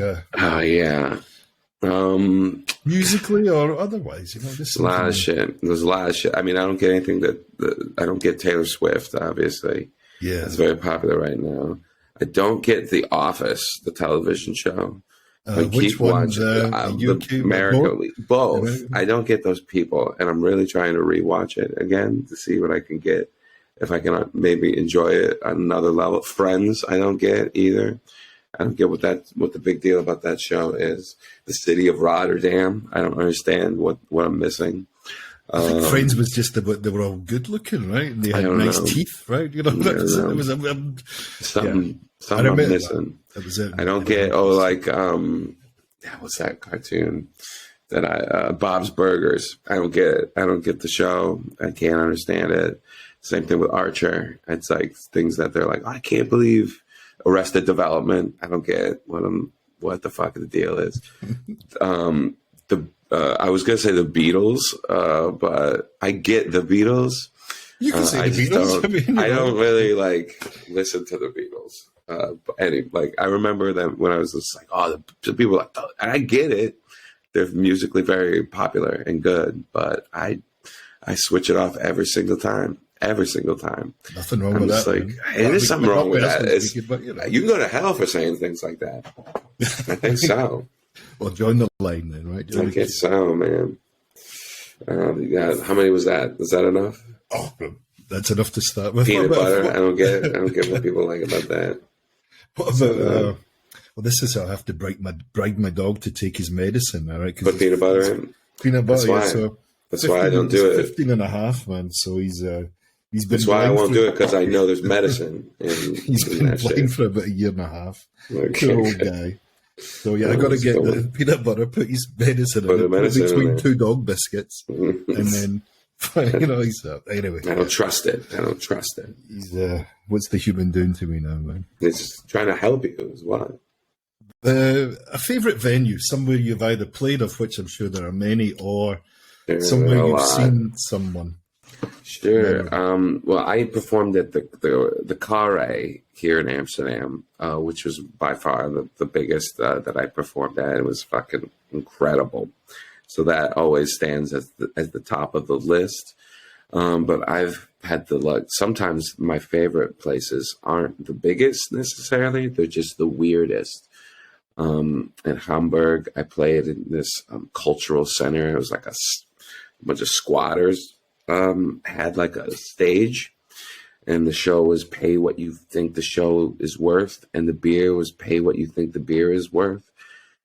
musically or otherwise, you know, there's a lot of shit. There's a lot of shit. I mean, I don't get anything I don't get Taylor Swift, obviously. Yeah. It's very popular right now. I don't get The Office, the television show. Which one's America? Both. I don't get those people, and I'm really trying to rewatch it again to see what I can get. If I can maybe enjoy it on another level. Friends, I don't get either. I don't get what the big deal about that show is. The city of Rotterdam. I don't understand what I'm missing. I think Friends was just about they were all good looking, right? And they had nice teeth, right? You know, it was something I'm missing. I don't get what's that cartoon that Bob's Burgers? I don't get it. I don't get the show. I can't understand it. Same thing with Archer. It's like things that they're like, I can't believe Arrested Development. I don't get what the fuck the deal is. I was gonna say the Beatles, but I get the Beatles. You can say I the just Beatles. don't. I don't really like listen to the Beatles. I remember them when I was just like, oh, the people like, oh, and I get it. They're musically very popular and good, but I switch it off every single time. Every single time. Nothing wrong I'm with just that. like, hey, there's something wrong with that. But, you know. You can go to hell for saying things like that. I think so. Well, join the line then, right? I guess so, man. Yeah, how many was that? Was that enough? Oh, that's enough to start with. Peanut butter. I don't get it. I don't get what people like about that. What about? Well, this is how I have to bribe my dog to take his medicine. All right, put peanut butter in. Peanut butter. That's why I don't do it. 15 and a half, man. So he's been. That's why I won't do it, because I know there's medicine. He's been blind for about a year and a half. Okay. Poor old guy. So yeah, I got to get the peanut butter, put his medicine in it, put it between two dog biscuits, and then he's anyway. I don't trust it. He's what's the human doing to me now, man? It's trying to help you is what. A favourite venue, somewhere you've either played, of which I'm sure there are many, or somewhere you've seen someone. Sure. Well, I performed at the Carré here in Amsterdam, which was by far the biggest that I performed at. It was fucking incredible. So that always stands as the top of the list. But I've had the luck. Sometimes my favorite places aren't the biggest necessarily. They're just the weirdest. In Hamburg, I played in this cultural center. It was like a bunch of squatters. Had like a stage, and the show was pay what you think the show is worth, and the beer was pay what you think the beer is worth.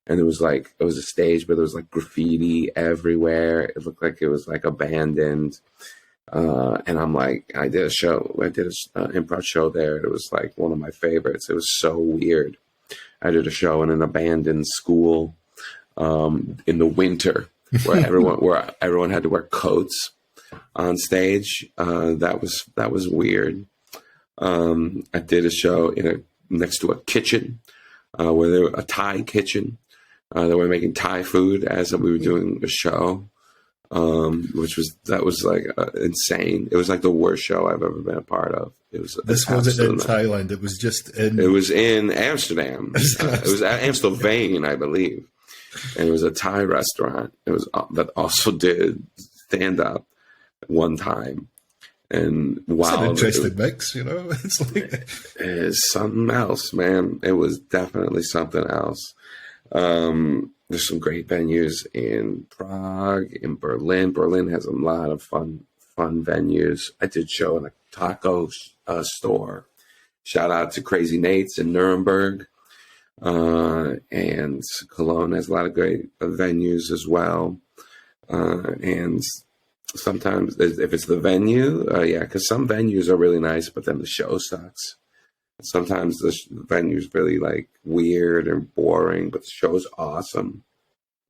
And it was a stage, but there was like graffiti everywhere. It looked like it was like abandoned. And I'm like, I did an improv show there. It was like one of my favorites. It was so weird. I did a show in an abandoned school in the winter where everyone had to wear coats on stage. That was weird. I did a show next to a kitchen, a Thai kitchen. They were making Thai food as we were doing a show, which was insane. It was like the worst show I've ever been a part of. This wasn't in Thailand. It was just in. It was in Amsterdam. It was at Amstelveen, I believe, and it was a Thai restaurant. It was that also did stand up one time, and wow, it's an interesting mix, It's like it's something else, man. It was definitely something else. There's some great venues in Prague, in Berlin. Berlin has a lot of fun venues. I did show in a taco store. Shout out to Crazy Nate's in Nuremberg, and Cologne has a lot of great venues as well, and. Sometimes if it's the venue, because some venues are really nice, but then the show sucks. Sometimes the venue's really like weird and boring, but the show's awesome.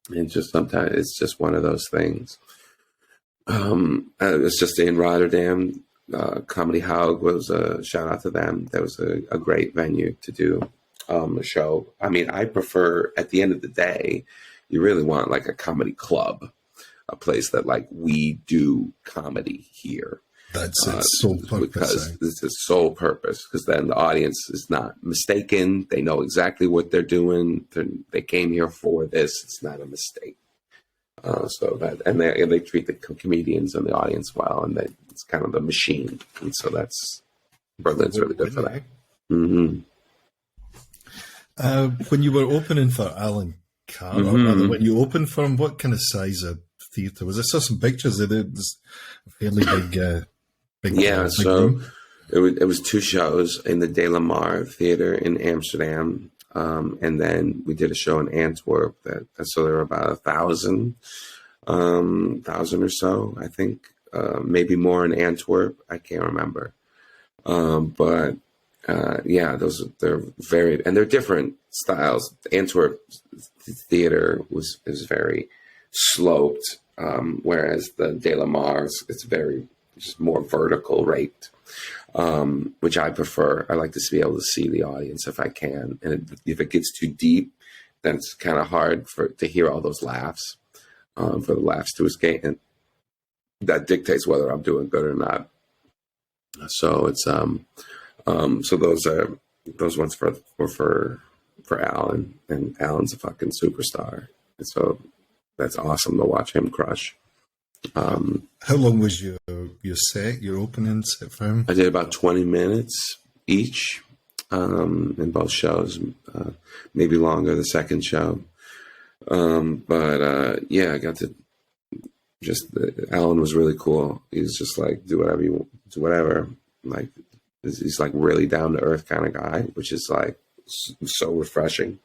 And just sometimes it's just one of those things. It's just in Rotterdam. Comedy Haug was a shout out to them. That was a great venue to do a show. I mean, I prefer at the end of the day, you really want like a comedy club. A place that like we do comedy here. That's its sole purpose. Because it's its sole purpose. Because then the audience is not mistaken. They know exactly what they're doing. They came here for this. It's not a mistake. They treat the comedians and the audience well, and it's kind of the machine. And so Berlin's really good for that. Mm-hmm. When you were opening for Alan Carr, or rather, when you opened for him, what kind of size of theatre was? I saw some pictures of it. Was a fairly big. Yeah, so it was two shows in the De La Mar Theatre in Amsterdam, and then we did a show in Antwerp. So there were about 1,000 or so, I think, maybe more in Antwerp. I can't remember, but they're very, and they're different styles. Antwerp theater is very sloped, whereas the De La Mars, it's very just more vertical rate, which I prefer. I like to be able to see the audience if I can, and if it gets too deep, then it's kind of hard to hear all those laughs, for the laughs to escape, and that dictates whether I'm doing good or not. So it's so those ones were for Alan, and Alan's a fucking superstar, and so that's awesome to watch him crush. How long was your set, your opening set for him? I did about 20 minutes each in both shows, maybe longer the second show. But I got to Alan was really cool. He's just like, do whatever you want, do whatever. Like, he's like really down to earth kind of guy, which is like so refreshing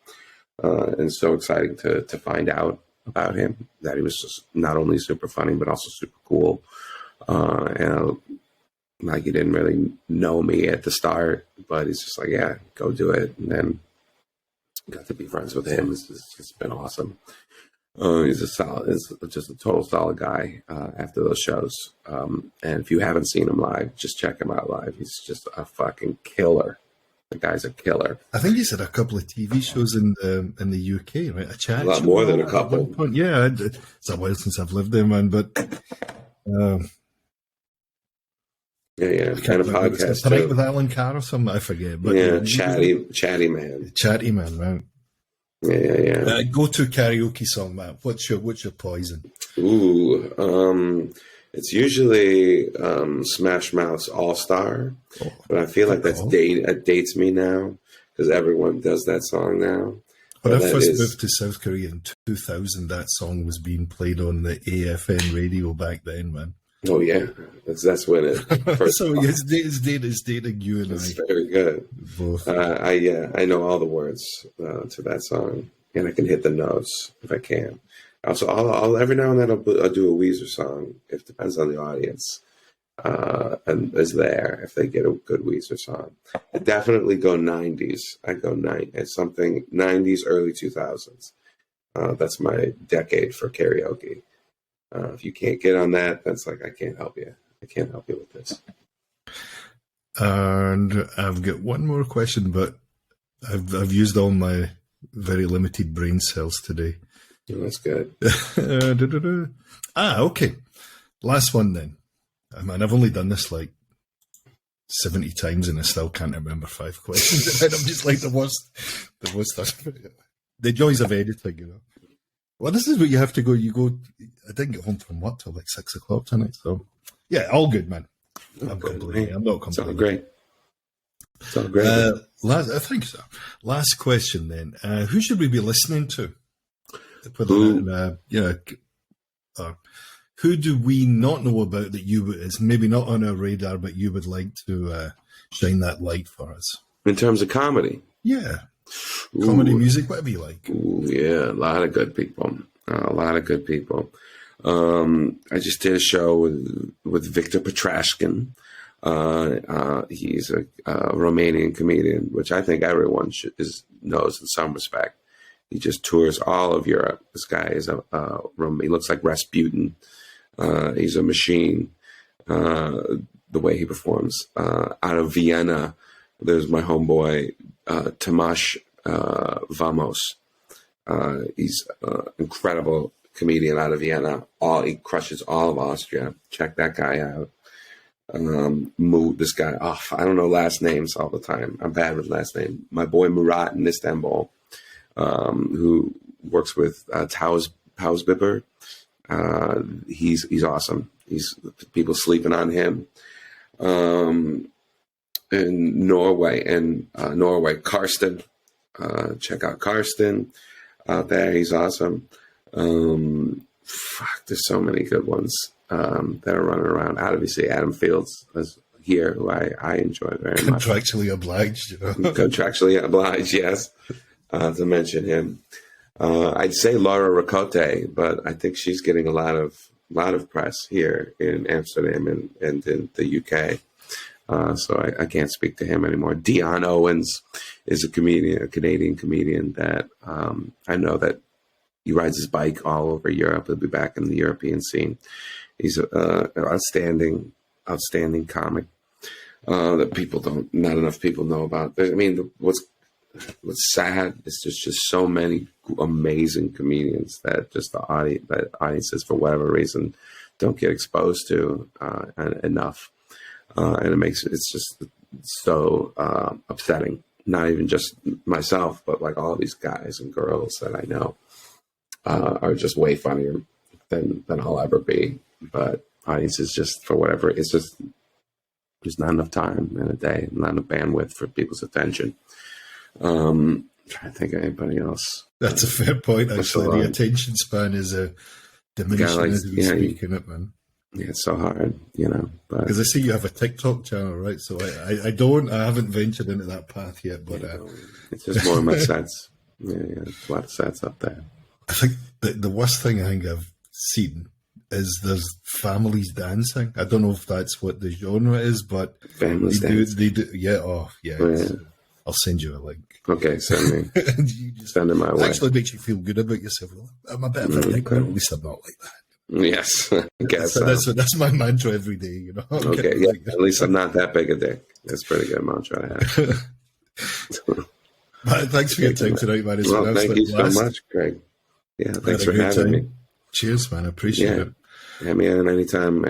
and so exciting to find out about him, that he was just not only super funny but also super cool, and like he didn't really know me at the start, but he's just like, yeah, go do it. And then got to be friends with him. It's been awesome. He's just a total solid guy after those shows. And if you haven't seen him live, just check him out live. He's just a fucking killer. The guy's a killer. I think he's had a couple of TV shows in the UK, right? A lot more than a couple. Yeah, it's a while since I've lived there, man. But yeah, kind of podcast tonight with Alan Carr or something. I forget. But yeah, chatty man, right? Yeah. Go to karaoke song, Matt. What's your poison? Ooh, it's usually Smash Mouth's All Star, but I feel like it dates me now because everyone does that song now. When I first moved to South Korea in 2000, that song was being played on the AFN radio back then, man. Oh yeah, that's when it first. So it's dating you and it's I. Very good. Both. I know all the words to that song, and I can hit the notes if I can. Also, I'll every now and then I'll do a Weezer song. It depends on the audience, and is there if they get a good Weezer song. I definitely go 90s. I go it's something 90s, early 2000s. That's my decade for karaoke. If you can't get on that, that's like, I can't help you. I can't help you with this. And I've got one more question, but I've used all my very limited brain cells today. Oh, that's good. Okay. Last one then. I mean, I've only done this like 70 times and I still can't remember 5 questions. And I'm just like the worst. The joys of editing, you know. Well, this is what you have to go. I didn't get home from work till like 6 o'clock tonight. So, yeah, all good, man. I'm not complaining. It's all great. It's all great. I think so. Last question then. Who should we be listening to? Who do we not know about that is maybe not on our radar, but you would like to shine that light for us? In terms of comedy? Yeah. Comedy, music, whatever you like. Ooh, yeah, a lot of good people. I just did a show with Victor Patrascan. He's a Romanian comedian, which I think everyone knows in some respect. He just tours all of Europe. This guy is he looks like Rasputin. He's a machine. The way he performs. Out of Vienna, there's my homeboy Tomasz Vamos. He's an incredible comedian out of Vienna. He crushes all of Austria. Check that guy out. This guy, I don't know last names all the time. I'm bad with last name. My boy Murat in Istanbul, who works with Pausbibber. He's awesome. He's people sleeping on him. In Norway, Karsten. Check out Karsten out there. He's awesome. There's so many good ones that are running around. Obviously, Adam Fields is here, who I enjoy very much. Contractually obliged, you know. Contractually obliged, yes. To mention him, I'd say Laura Ricote, but I think she's getting a lot of press here in Amsterdam and in the UK. So I can't speak to him anymore. Dion Owens is a Canadian comedian that I know that he rides his bike all over Europe. He'll be back in the European scene. He's an outstanding comic that not enough people know about. I mean, what's sad is just so many amazing comedians that just the audiences, for whatever reason, don't get exposed to enough. and it's just so upsetting. Not even just myself, but like all these guys and girls that I know are just way funnier than I'll ever be. But audiences just, for whatever, it's just there's not enough time in a day, not enough bandwidth for people's attention. I'm trying to think of anybody else. That's a fair point, actually. The attention span is diminishing as we speak, isn't it, man? Yeah, it's so hard, you know. Because I see you have a TikTok channel, right? So I haven't ventured into that path yet, but it's just more of my sets. Yeah, there's a lot of sets up there. I think the worst thing I think I've seen is there's families dancing. I don't know if that's what the genre is, but families dancing. They do. Yeah. Oh, yeah. I'll send you a link. Okay, send me. Send it my way. It actually makes you feel good about yourself. I'm a bit of a dick, but at least I'm not like that. Yes, I guess that's my mantra every day, you know. Okay, yeah. At least I'm not that big a dick. That's a pretty good mantra I have. Thanks for your time tonight, man. Well, thank you so much, Craig. Yeah, thanks for having me. Cheers, man. I appreciate it. Have me on anytime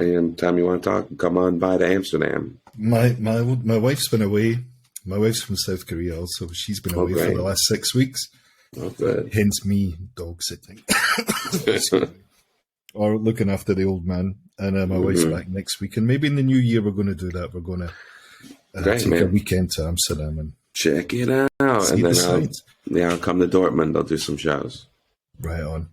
you want to talk. Come on by to Amsterdam. My wife's been away. My wife's from South Korea also. She's been away for the last 6 weeks. Oh, good. Hence me dog sitting. Or looking after the old man. And my wife's back next week. And maybe in the new year we're going to do that. We're going to take a weekend to Amsterdam and check it out. And then I'll come to Dortmund. I'll do some shows. Right on.